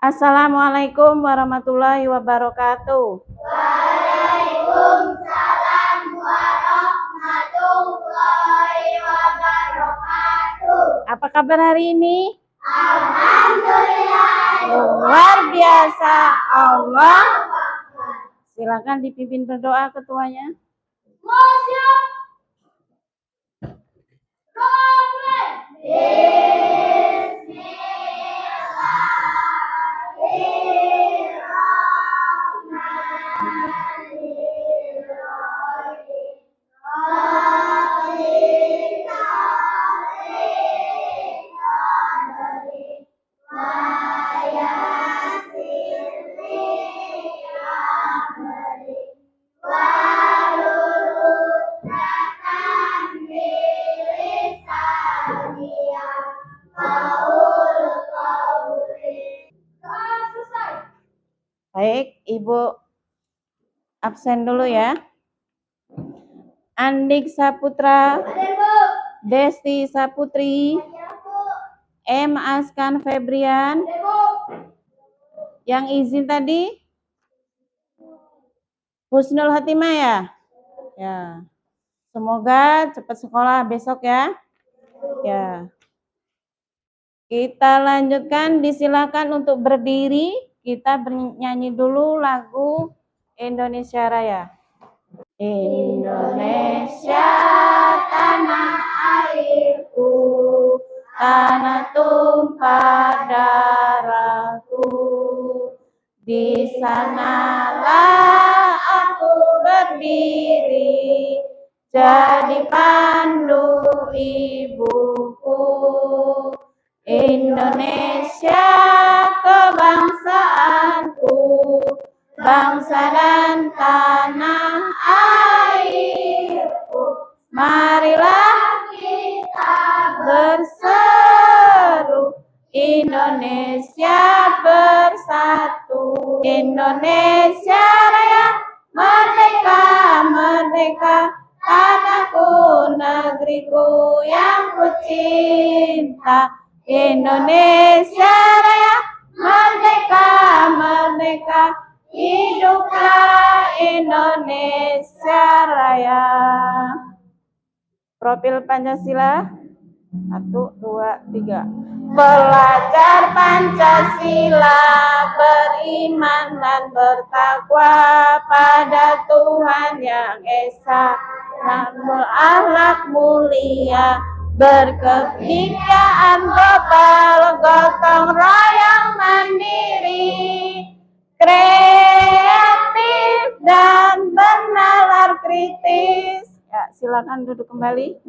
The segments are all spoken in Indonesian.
Assalamualaikum warahmatullahi wabarakatuh. Waalaikumsalam warahmatullahi wabarakatuh. Apa kabar hari ini? Alhamdulillah. Luar biasa. Allah. Silakan dipimpin berdoa ketuanya. Siap. Baik, Ibu absen dulu ya. Andik Saputra, Desti Saputri, M. Askan Febrian. Yang izin tadi Husnul Hatimah ya? Ya. Semoga cepat sekolah besok ya. Ya. Kita lanjutkan, disilakan untuk berdiri. Kita bernyanyi dulu lagu Indonesia Raya. Indonesia tanah airku, tanah tumpah darahku. Di sanalah aku berdiri, jadi pandu ibuku. Indonesia kebangsaanku, bangsa dan tanah airku. Marilah kita berseru, Indonesia bersatu. Indonesia Raya, merdeka, merdeka, tanahku, negeriku yang ku cinta. Indonesia Raya, merdeka, merdeka, hiduplah Indonesia Raya. Profil Pancasila 1, 2, 3. Belajar Pancasila, beriman dan bertakwa pada Tuhan Yang Esa, dan berakhlak mulia, berkebinekaan global, gotong royong mandiri, kreatif dan bernalar kritis. Ya, silakan duduk kembali.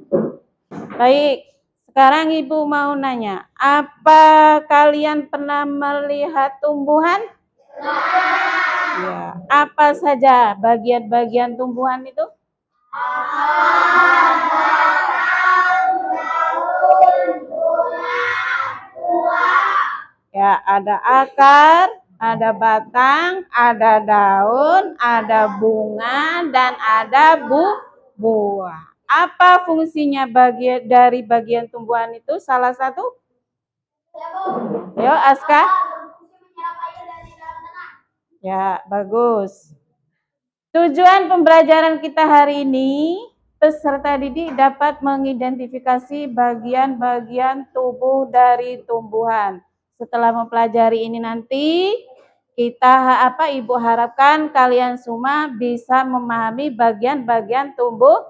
Baik, sekarang Ibu mau nanya, apa kalian pernah melihat tumbuhan? Ya, apa saja bagian-bagian tumbuhan itu? Ya, ada akar, ada batang, ada daun, ada bunga, dan ada buah. Apa fungsinya dari bagian tumbuhan itu? Salah satu? Yo, Aska. Ya, bagus. Tujuan pembelajaran kita hari ini, peserta didik dapat mengidentifikasi bagian-bagian tubuh dari tumbuhan. Setelah mempelajari ini nanti, Ibu harapkan kalian semua bisa memahami bagian-bagian tumbuhan.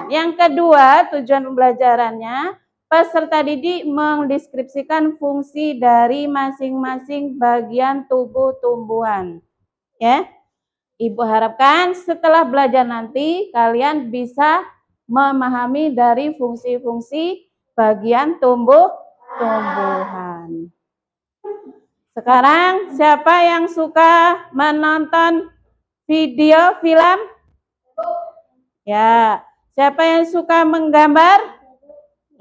Yang kedua, tujuan pembelajarannya, peserta didik mendeskripsikan fungsi dari masing-masing bagian tubuh tumbuhan. Ya. Ibu harapkan setelah belajar nanti kalian bisa memahami dari fungsi-fungsi bagian tumbuhan. Sekarang siapa yang suka menonton video film? Ya. Siapa yang suka menggambar?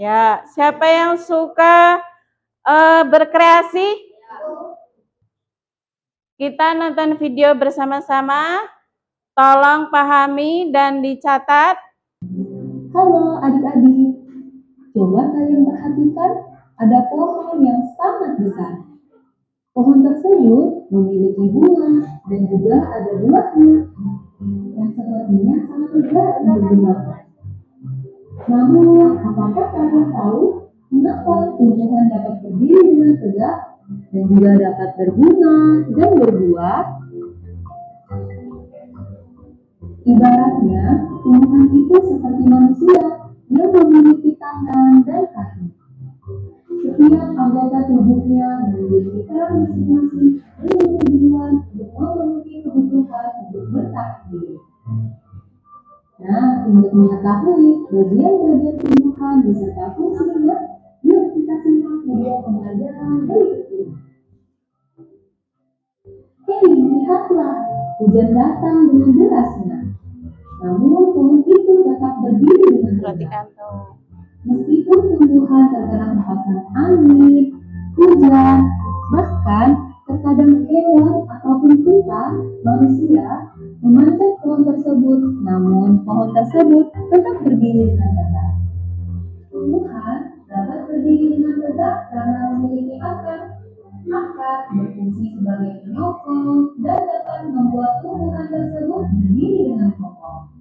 Ya. Siapa yang suka berkreasi? Kita nonton video bersama-sama, tolong pahami dan dicatat. Halo adik-adik, coba kalian perhatikan ada pohon yang sangat besar. Pohon tersebut memiliki bunga dan juga ada buahnya yang sepertinya sangat mudah untuk dimakan. Namun, apakah kalian tahu mengapa tumbuhan dapat berdiri dengan tegak dan juga dapat berbunga dan berbuah? Ibaratnya, tumbuhan itu seperti manusia yang memiliki tangan dan kaki. Setiap anggota tubuhnya memiliki peran masing-masing dengan tujuan untuk memenuhi kebutuhan untuk bertahan hidup. Nah, untuk mengetahui bagian-bagian tumbuhan beserta fungsinya, yuk kita simak video pembelajaran berikut ini. Hei, lihatlah, hujan datang dengan derasnya. Namun pohon itu tetap berdiri dengan tegak. Perhatikan tuh. Meskipun tumbuhan terkena hempasan angin, hujan, bahkan terkadang hewan ataupun kita, manusia, memanjat pohon tersebut, namun pohon tersebut tetap berdiri dengan tegak. Tumbuhan dapat berdiri dengan tegak karena memiliki akar. Akar berfungsi sebagai penyokong dan dapat membuat tumbuhan tersebut berdiri dengan kokoh.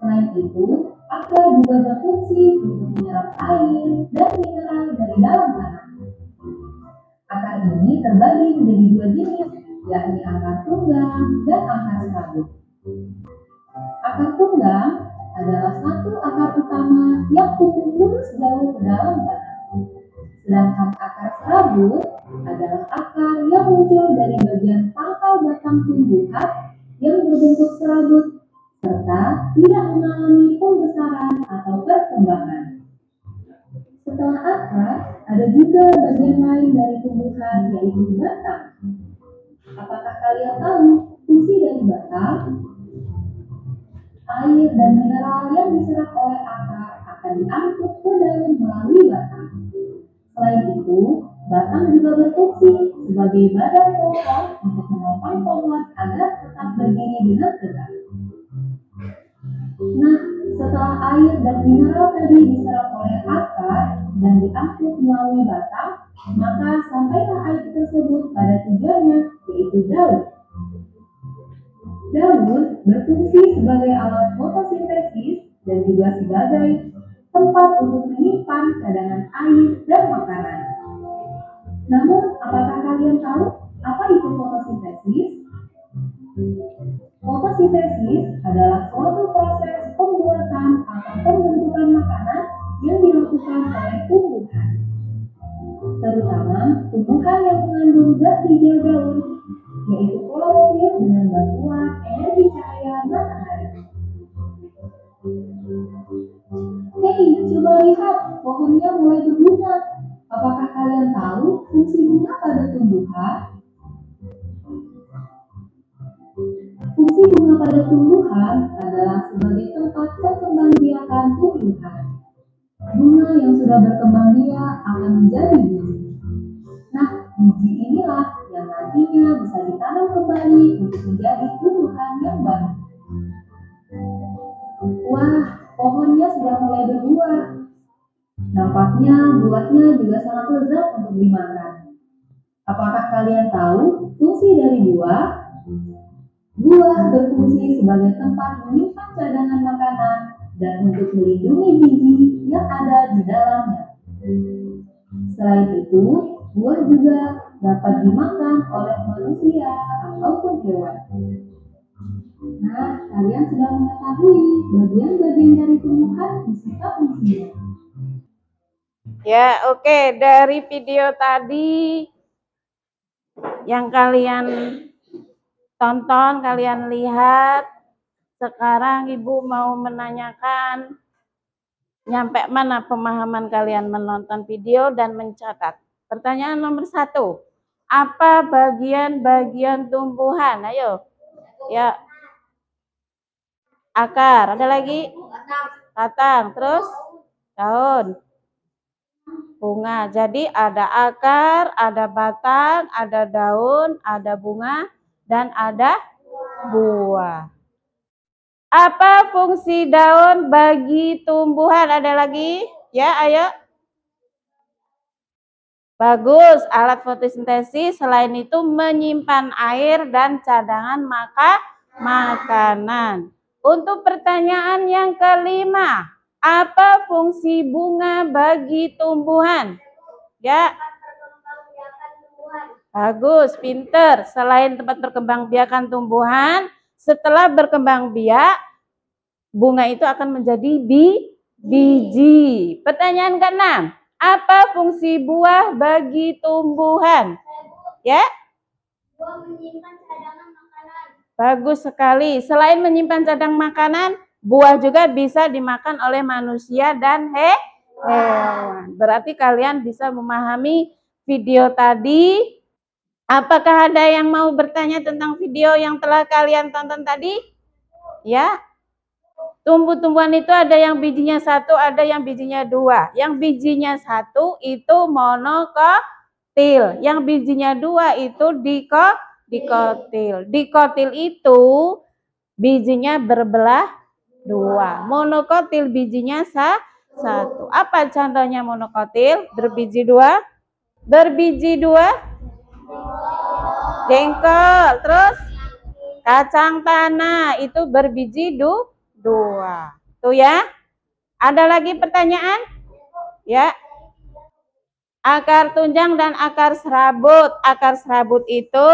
Selain itu, akar juga berfungsi untuk menyerap air dan mineral dari dalam tanah. Akar ini terbagi menjadi dua jenis, yakni akar tunggang dan akar serabut. Akar tunggang adalah satu akar utama yang tumbuh lurus jauh ke dalam tanah. Sedangkan akar serabut adalah akar yang muncul dari bagian pangkal batang tumbuhan yang berbentuk serabut serta tidak mengalami pembesaran atau perkembangan. Setelah akar, ada juga bagian lain dari tumbuhan yaitu batang. Apakah kalian tahu fungsi dari batang? Air dan mineral yang diserap oleh akar akan diangkut ke daun melalui batang. Selain itu, batang juga berfungsi sebagai badan pohon untuk menopang pohon agar tetap berdiri dengan tegak. Nah, setelah air dan mineral tadi diserap oleh akar dan diangkut melalui batang, maka sampailah air tersebut pada tujuannya, yaitu daun. Daun berfungsi sebagai alat fotosintesis dan juga sebagai tempat untuk menyimpan cadangan air dan makanan. Namun, apakah kalian tahu apa itu fotosintesis? Fotosintesis adalah suatu proses pembuatan atau pembentukan makanan yang dilakukan oleh tumbuhan, terutama tumbuhan yang mengandung zat hijau daun, yaitu klorofil dengan bantuan energi cahaya matahari. Hei, coba lihat, pohonnya mulai berbunga. Apakah kalian tahu fungsi bunga pada tumbuhan? Fungsi bunga pada tumbuhan adalah sebagai tempat perkembangbiakan tumbuhan. Bunga yang sudah berkembang biak akan menjadi biji. Nah, biji inilah yang nantinya bisa ditanam kembali untuk menjadi tumbuhan yang baru. Wah, pohonnya sudah mulai berbuah. Nampaknya buahnya juga sangat lezat untuk dimakan. Apakah kalian tahu fungsi dari buah? Buah berfungsi sebagai tempat menyimpan cadangan makanan dan untuk melindungi biji yang ada di dalamnya. Selain itu, buah juga dapat dimakan oleh manusia ataupun hewan. Nah, kalian sudah mengetahui bagian-bagian dari tumbuhan beserta fungsinya. Ya, oke. Dari video tadi yang kalian tonton, kalian lihat, sekarang Ibu mau menanyakan nyampe mana pemahaman kalian menonton video dan mencatat. Pertanyaan nomor 1, apa bagian-bagian tumbuhan? Ayo, ya. Akar, ada lagi? Batang, terus daun, bunga. Jadi ada akar, ada batang, ada daun, ada bunga, dan ada buah. Apa fungsi daun bagi tumbuhan? Ada lagi? Ya, ayo. Bagus, alat fotosintesis selain itu menyimpan air dan cadangan makanan. Untuk pertanyaan yang kelima, apa fungsi bunga bagi tumbuhan? Ya, bagus, pinter. Selain tempat berkembangbiakan tumbuhan, setelah berkembang biak, bunga itu akan menjadi biji. Pertanyaan keenam, apa fungsi buah bagi tumbuhan? Ya, Buah menyimpan cadangan makanan. bagus sekali. Selain menyimpan cadangan makanan, buah juga bisa dimakan oleh manusia dan hewan. Berarti kalian bisa memahami video tadi. Apakah ada yang mau bertanya tentang video yang telah kalian tonton tadi? Ya. Tumbuh-tumbuhan itu ada yang bijinya satu, ada yang bijinya dua. Yang bijinya satu itu monokotil. Yang bijinya dua itu dikotil. Dikotil itu bijinya berbelah dua. Monokotil bijinya satu. Apa contohnya monokotil? Berbiji dua? Berbiji dua? Jengkol. Terus kacang tanah itu berbiji dua. Tuh ya. Ada lagi pertanyaan? Ya. Akar tunjang dan akar serabut. Akar serabut itu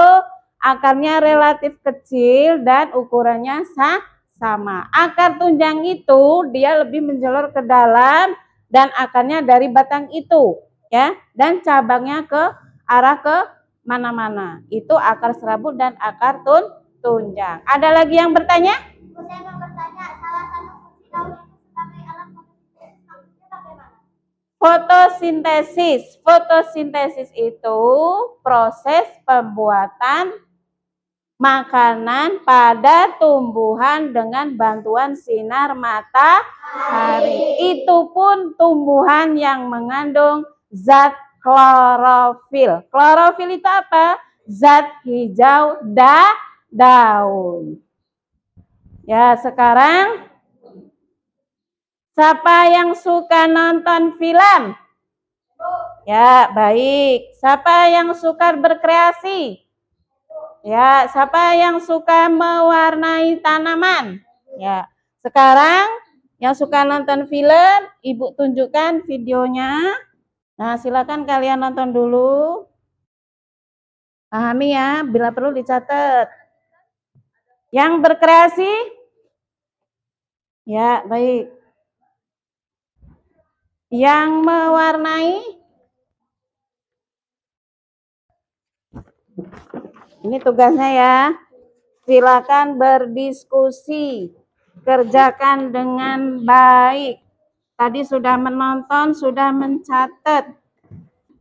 akarnya relatif kecil dan ukurannya sama. Akar tunjang itu dia lebih menjulur ke dalam dan akarnya dari batang itu, ya. Dan cabangnya ke arah ke mana-mana. Itu akar serabut dan akar tunjang. Ada lagi yang bertanya? Saya mau bertanya, salah satu fungsi daun itu sebagai alat fotosintesis maksudnya bagaimana? Fotosintesis. Fotosintesis itu proses pembuatan makanan pada tumbuhan dengan bantuan sinar matahari. Itu pun tumbuhan yang mengandung zat klorofil. Klorofil itu apa? Zat hijau daun. Ya, sekarang siapa yang suka nonton film? Ya, baik. Siapa yang suka berkreasi? Ya, siapa yang suka mewarnai tanaman? Ya, sekarang yang suka nonton film, Ibu tunjukkan videonya. Nah, silakan kalian nonton dulu. Pahami ya, bila perlu dicatat. Yang berkreasi? Ya, baik. Yang mewarnai? Ini tugasnya ya. Silakan berdiskusi. Kerjakan dengan baik. Tadi sudah menonton, sudah mencatat.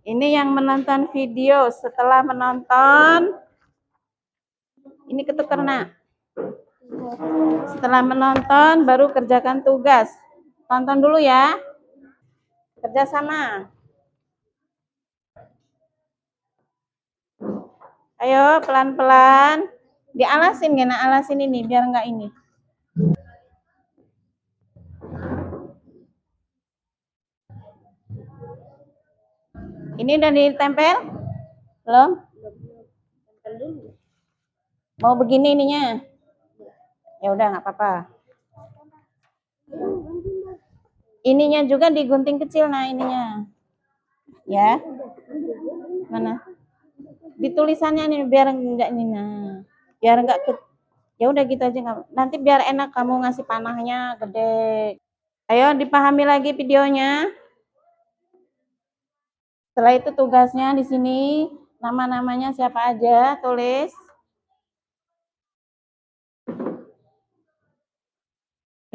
Ini yang menonton video. Setelah menonton, ini ketukar nak. Setelah menonton, baru kerjakan tugas. Tonton dulu ya. Kerjasama. Ayo pelan-pelan. Dialasin gak? Alasin ini biar enggak ini. Ini udah ditempel? Belum? Mau begini ininya? Ya udah nggak apa-apa. Ininya juga digunting kecil nah ininya. Ya. Mana? Di tulisannya nih biar enggak ini nah. Biar enggak ya udah gitu aja nggak. Nanti biar enak kamu ngasih panahnya gede. Ayo dipahami lagi videonya. Setelah itu tugasnya di sini nama-namanya siapa aja tulis.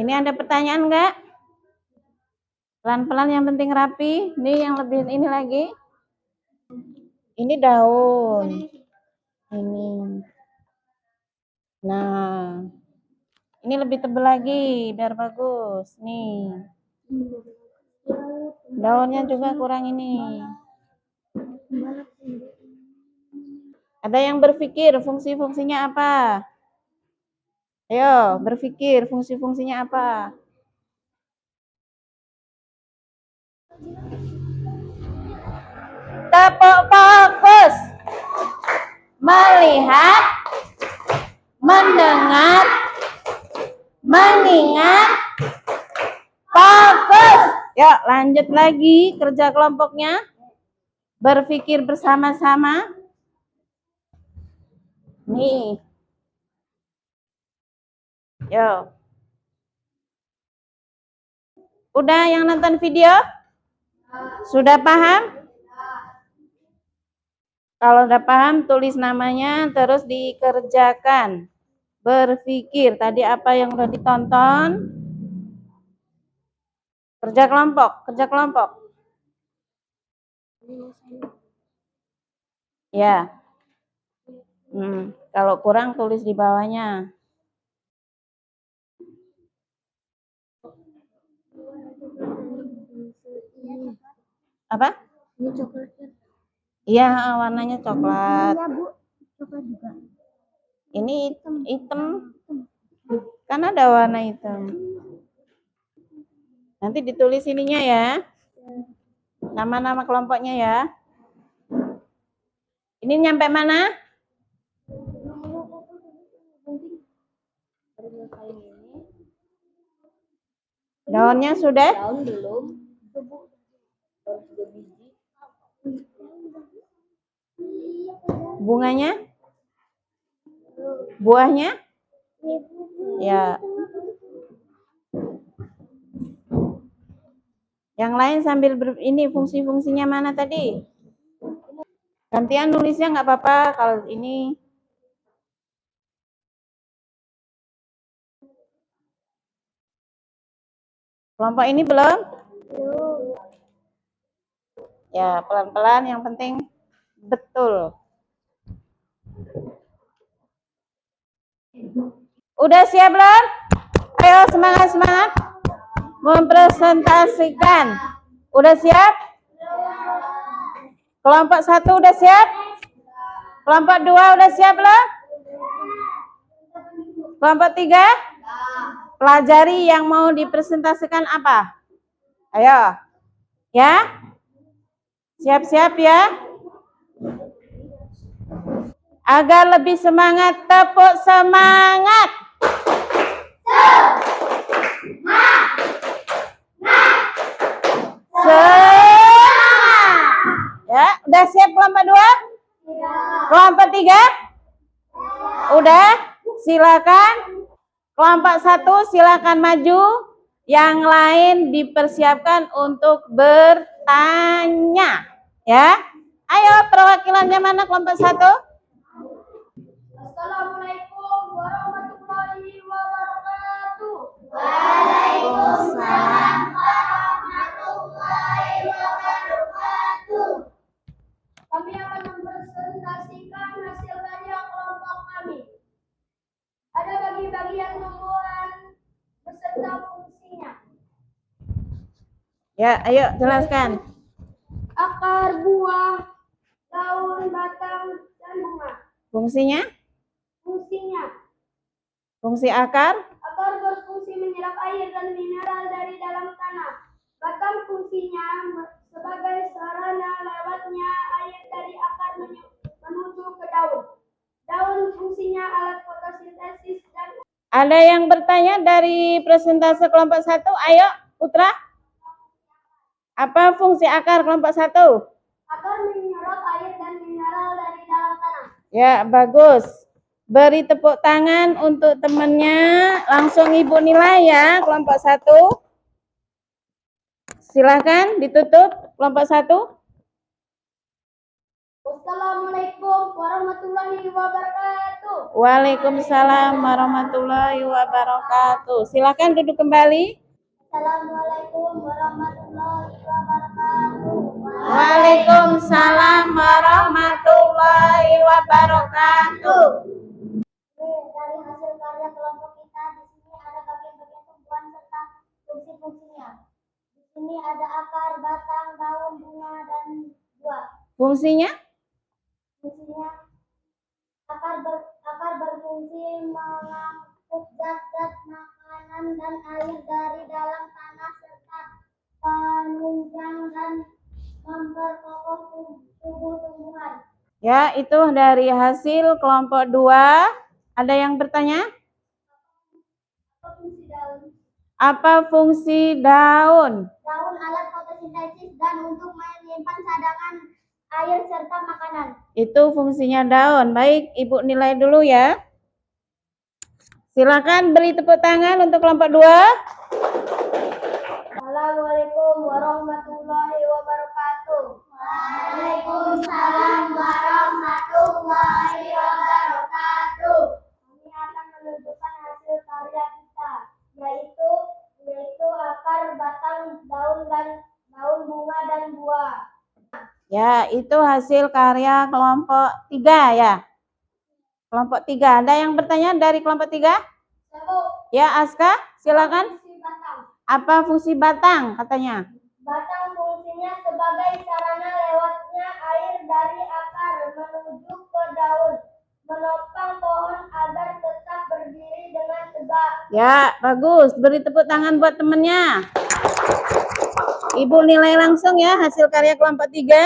Ini ada pertanyaan enggak? Pelan-pelan yang penting rapi. Ini yang lebih ini lagi. Ini daun. Ini. Nah. Ini lebih tebal lagi biar bagus. Nih. Daunnya juga kurang ini. Ada yang berpikir fungsi-fungsinya apa? Ayo, berpikir fungsi-fungsinya apa? Tepuk fokus. Melihat, mendengar, mengingat, fokus. Yuk lanjut lagi kerja kelompoknya. Berpikir bersama-sama. Nih. Yuk. Udah yang nonton video? Sudah paham? Kalau udah paham, tulis namanya, terus dikerjakan. Berpikir, tadi apa yang udah ditonton? Kerja kelompok, kerja kelompok. Ya. Kalau kurang, tulis di bawahnya. Apa? Ini coklat. Iya, warnanya coklat. Iya, Bu. Coklat juga. Ini hitam. Kan ada warna hitam. Nanti ditulis ininya ya. Nama-nama kelompoknya ya. Ini nyampe mana? Daunnya sudah? Daun belum. Bunganya? Buahnya? Ya. Yang lain sambil ini fungsi-fungsinya mana tadi? Gantian nulisnya nggak apa-apa kalau ini. Kelompok ini belum? Ya, pelan-pelan yang penting betul. Udah siap belum? Ayo semangat-semangat. Mempresentasikan. Udah siap? Kelompok 1 udah siap? Kelompok 2 udah siap belum? Kelompok 3? Pelajari yang mau dipresentasikan apa? Ayo. Ya? Siap-siap ya? Agar lebih semangat, tepuk semangat. Ya, udah siap kelompok 2? Kelompok 3? Udah? Silakan. Kelompok 1 silakan maju. Yang lain dipersiapkan untuk bertanya. Ya. Ayo perwakilannya mana kelompok 1? Assalamualaikum warahmatullahi wabarakatuh. Waalaikumsalam warahmatullahi wabarakatuh. Kami akan mempresentasikan hasil kerja kelompok kami. Ada bagi-bagian tumbuhan beserta fungsinya. Ya, ayo jelaskan. Akar, buah, daun, batang, dan bunga. Fungsinya? Fungsinya. Fungsi akar? Akar berfungsi menyerap air dan mineral dari dalam tanah. Batang fungsinya sebagai sarana lewatnya air dari akar menuju ke daun. Daun fungsinya alat fotosintesis dan... Ada yang bertanya dari presentase kelompok 1? Ayo, Putra. Apa fungsi akar kelompok 1? Akar menyerap air dan mineral dari dalam tanah. Ya, bagus. Beri tepuk tangan untuk temannya. Langsung Ibu nilai ya, kelompok 1. Silakan ditutup kelompok 1. Wassalamualaikum warahmatullahi wabarakatuh. Waalaikumsalam warahmatullahi wabarakatuh. Silakan duduk kembali. Assalamualaikum warahmatullahi wabarakatuh. Waalaikumsalam warahmatullahi wabarakatuh. Dari hasil karya kelompok kita, di sini ada bagian-bagian tumbuhan serta fungsi-fungsinya. Di sini ada akar, batang, daun, bunga, dan buah. Fungsinya? Fungsinya akar berfungsi mengangkut zat-zat makanan dan air dari dalam tanah serta penunjang dan memperkokoh Ya, itu dari hasil kelompok 2. Ada yang bertanya? Apa fungsi daun? Daun alat fotosintesis dan untuk menyimpan cadangan air serta makanan. Itu fungsinya daun. Baik, Ibu nilai dulu ya. Silakan beri tepuk tangan untuk kelompok 2. Assalamualaikum warahmatullahi wabarakatuh. Waalaikumsalam warahmatullahi wabarakatuh. Kami akan menunjukkan hasil karya kita, yaitu akar, batang, daun bunga dan buah. Ya, itu hasil karya kelompok 3 ya. Kelompok 3. Ada yang bertanya dari kelompok 3? Ya, Aska, silakan. Apa fungsi batang katanya? Batang fungsinya sebagai sarana lewatnya air dari akar menuju ke daun, menopang pohon agar tetap berdiri dengan tegak. Ya, bagus. Beri tepuk tangan buat temennya. Ibu nilai langsung ya hasil karya kelompok 3.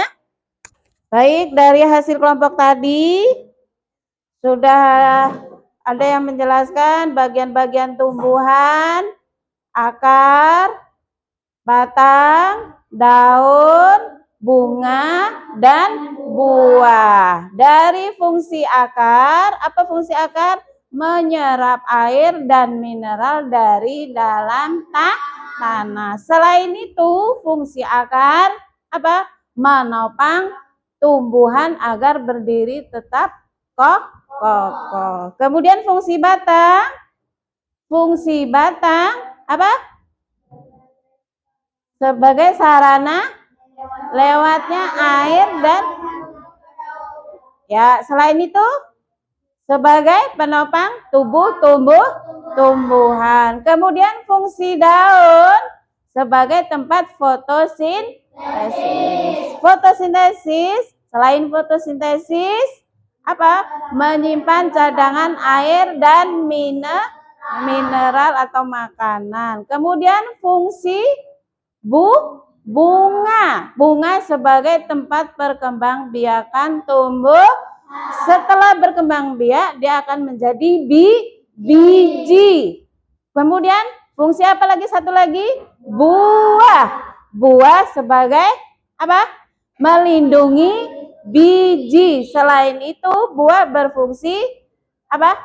Baik, dari hasil kelompok tadi sudah ada yang menjelaskan bagian-bagian tumbuhan, akar, batang, daun, bunga, dan buah. Dari fungsi akar, apa fungsi akar? Menyerap air dan mineral dari dalam tanah. Selain itu, fungsi akar apa? Menopang tumbuhan agar berdiri tetap kokoh. Kemudian fungsi batang apa? Sebagai sarana lewatnya air dan ya, selain itu sebagai penopang tumbuhan. Kemudian fungsi daun sebagai tempat fotosintesis. Selain fotosintesis apa? Menyimpan cadangan air dan mineral atau makanan. Kemudian fungsi bunga sebagai tempat perkembangbiakan tumbuh. Setelah berkembang biak, dia akan menjadi biji. Kemudian fungsi apa lagi? Satu lagi, buah sebagai apa? Melindungi biji. Selain itu, buah berfungsi apa?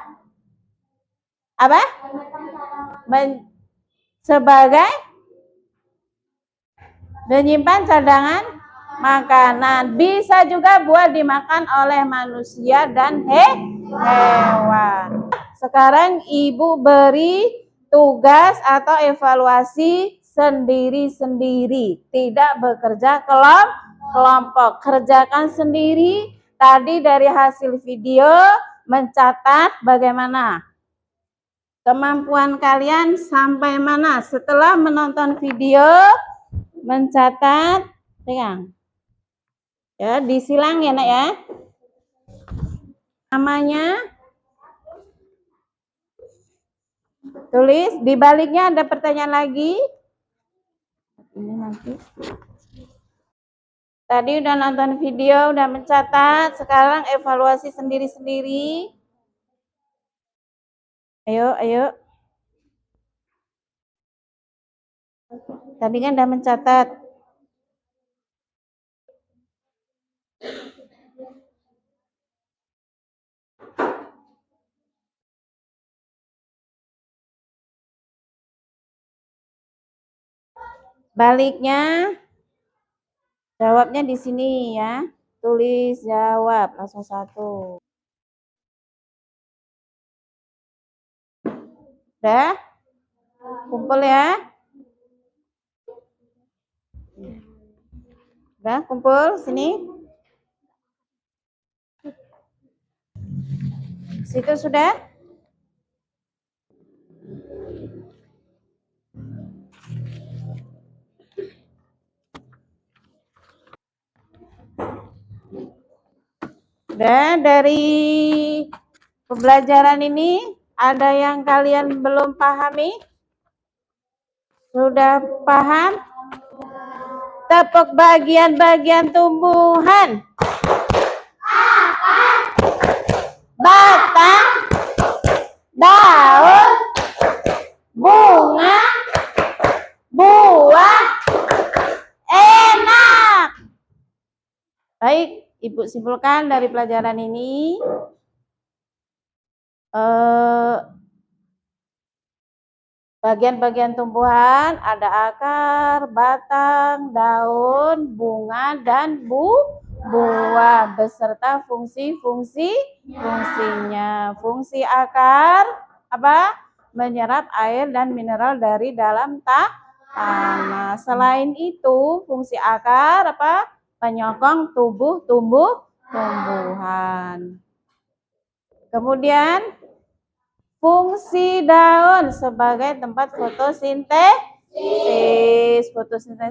Sebagai menyimpan cadangan makanan. Bisa juga buah dimakan oleh manusia dan hewan. Sekarang Ibu beri tugas atau evaluasi sendiri-sendiri. Tidak bekerja kelompok. Kerjakan sendiri. Tadi dari hasil video mencatat bagaimana kemampuan kalian sampai mana. Setelah menonton video, mencatat, pegang. Ya, disilang ya, Nak ya. Namanya tulis, di baliknya ada pertanyaan lagi. Ini nanti. Tadi udah nonton video, udah mencatat, sekarang evaluasi sendiri-sendiri. Ayo. Tadi kan udah mencatat. Baliknya, jawabnya di sini ya. Tulis jawab, langsung 1. Udah? Kumpul ya. Udah kumpul sini. Situ sudah? Udah, dari pembelajaran ini ada yang kalian belum pahami? Sudah paham? Tepuk bagian-bagian tumbuhan. batang, daun, bunga, buah. Enak. Baik, Ibu simpulkan dari pelajaran ini. Bagian-bagian tumbuhan ada akar, batang, daun, bunga, dan buah beserta fungsinya. Fungsi akar apa? Menyerap air dan mineral dari dalam tanah. Selain itu, fungsi akar apa? Penyokong tumbuhan. Kemudian fungsi daun sebagai tempat fotosintesis.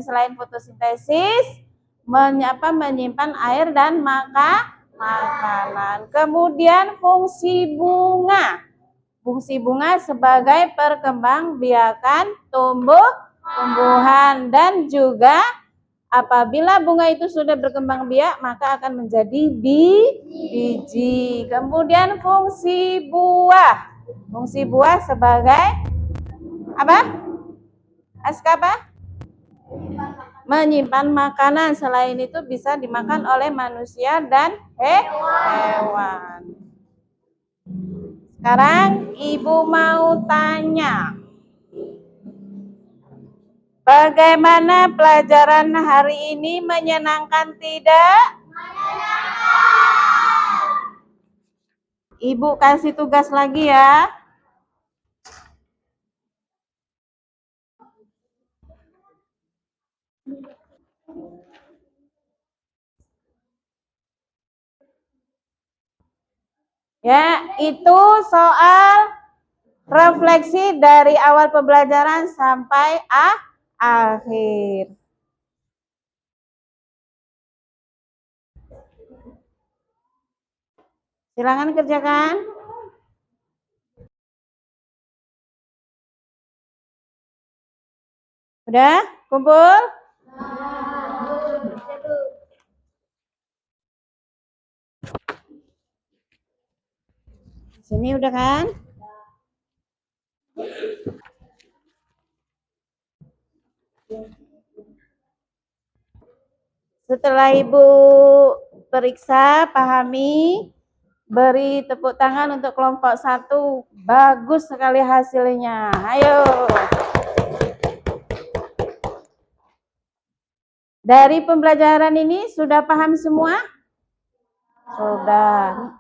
Selain fotosintesis, menyimpan air dan makanan. Kemudian fungsi bunga. Fungsi bunga sebagai perkembangbiakan tumbuhan dan juga apabila bunga itu sudah berkembang biak maka akan menjadi biji. Kemudian fungsi buah. Fungsi buah sebagai apa? Apa? Menyimpan makanan. Selain itu bisa dimakan oleh manusia dan hewan. Sekarang Ibu mau tanya, bagaimana pelajaran hari ini, menyenangkan tidak? Menyenangkan. Ibu kasih tugas lagi ya. Ya, itu soal refleksi dari awal pembelajaran sampai akhir. Silakan kerjakan. Udah? Kumpul? Sini udah kan? Setelah Ibu periksa, pahami, beri tepuk tangan untuk kelompok 1. Bagus sekali hasilnya. Ayo. Dari pembelajaran ini sudah paham semua? Sudah.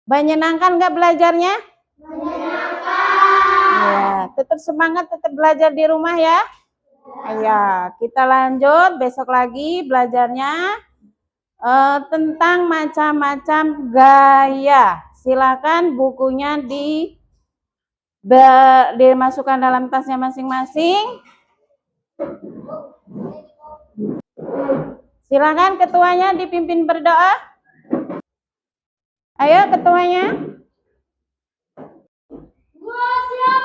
Menyenangkan nggak belajarnya? Menyenangkan. Ya, tetap semangat, tetap belajar di rumah ya. Ya, kita lanjut besok lagi belajarnya tentang macam-macam gaya. Silakan bukunya dimasukkan dalam tasnya masing-masing. Silakan ketuanya dipimpin berdoa. Ayo ketuanya. Gua siap.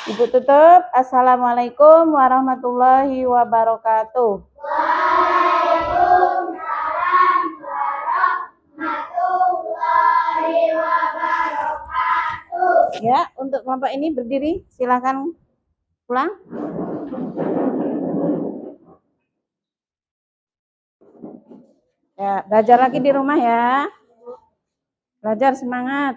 Ibu tutup. Assalamualaikum warahmatullahi wabarakatuh. Waalaikumsalam warahmatullahi wabarakatuh. Ya, untuk kelompok ini berdiri, silakan pulang. Ya, belajar lagi di rumah ya. Belajar semangat.